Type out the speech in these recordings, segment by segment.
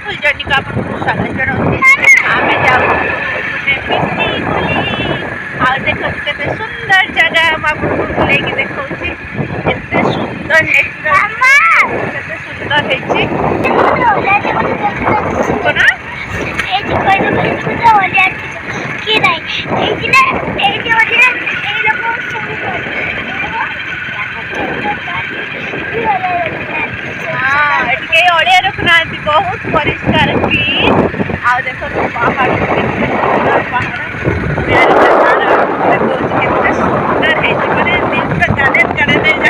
Beautiful journey को आपको स्वागत जनाऊँगी। आमे जाऊ देखो केते सुंदर जगह आपको बुलेकी देखौछि केते सुंदर नेचुरल केते सुंदर हेछि कोना ए जे कोइ न ओलिया की नाही ए जे ओलिया ए लोग सब अड़िया रखना बहुत परिष्कार क्लीन आ देखो पहाड़ पहाड़ सुंदर है मैंने दिल पूरा गार्डन गार्डन देखते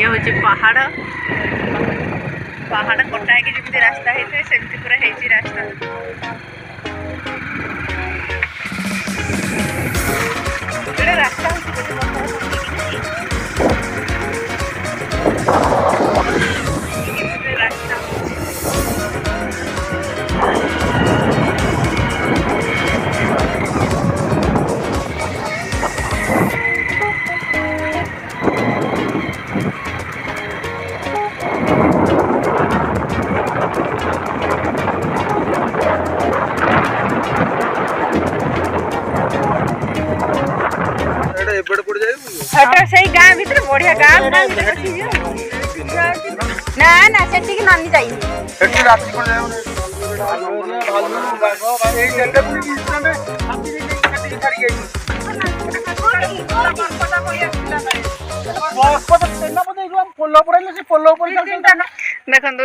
ये हूँ पहाड़ पहाड़ कटा है जमी रास्ता होते सेमती पूरा है रास्ता रास्ता से गाँ भीतर बढ़िया गाँ ना ना से नानी जाई देखो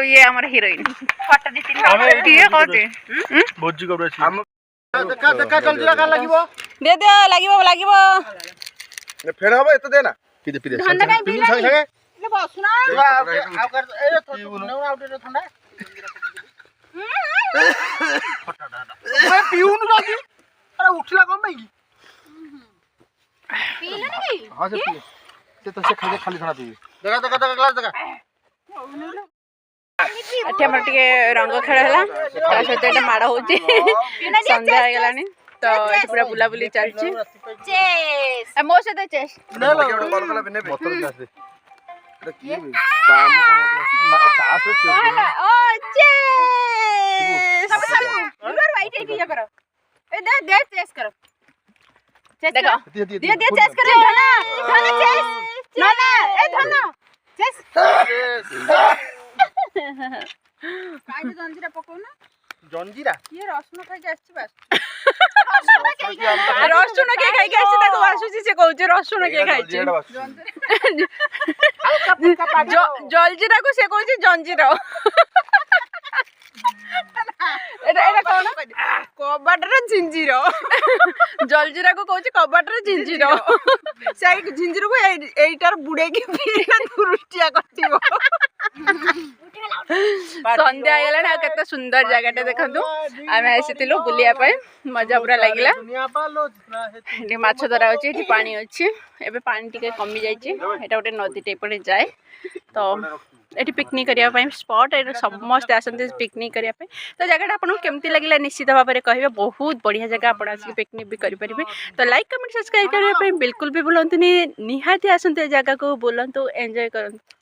ये हमार हिरोइन दे दे लागिबो फेर हम एत देना पिदे पिदे संग संग ले बसना आ कर ए ठंडा मैं पीऊन बाकी अरे उठला कम भाई पीले नहीं हां से पी तो से खाली खाली खाना पी देखा देखा देखा ग्लास देखा अठे हमर टिके रंग खेल हला ता सहित एटा माड़ होची संध्या हो गेलानी तो ये पूरा बुला बुली चलची चेस ए मो से दे चेस ले लो कॉल कला बिने बोतल ग्लास दे की पाम सास चेस ओ चेस सब इधर वाइट है किया करो ए दे दे चेस करो चेस देखो दे दे चेस करो धना धना चेस ना ना ए धना चेस काय जंजीरा पको ना जंजीरा ये रसुन खाई के आछि बस रसुन के खाई के आछि ताको आसुची से कहू जे रसुन के खाई छी जलजीरा को से कहू जे जंजीरा एटा एटा कोन कबाटर जिंजीर जलजीरा को कहू जे कबाटर जिंजीर से जिंजीर को एटार बुड़े के पीना दुरुष्टिया करथिबो संध्या आगला ना केते सुंदर जगह देखंतु आमे आसीतिलो बुलिया पे मजा पूरा लागिला एठी माछ धरा होची एठी पानी अछि एबे पानी टिके कमी जाईची एटा गोटे नदी टेपडे जाए तो एठी पिकनिक करिया पई स्पॉट ए समस्त आसंते पिकनिक करिया पई तो जगह आपन केमती लागिला निश्चित भाव में कहबे बहुत बढ़िया जगह आपन आसी पिकनिक भी करि परिबे तो लाइक कमेंट सब्सक्राइब करिया पई बिल्कुल भी भूलंतु नि निहाती आसंते जगह को बोलंतु एंजॉय करंतु।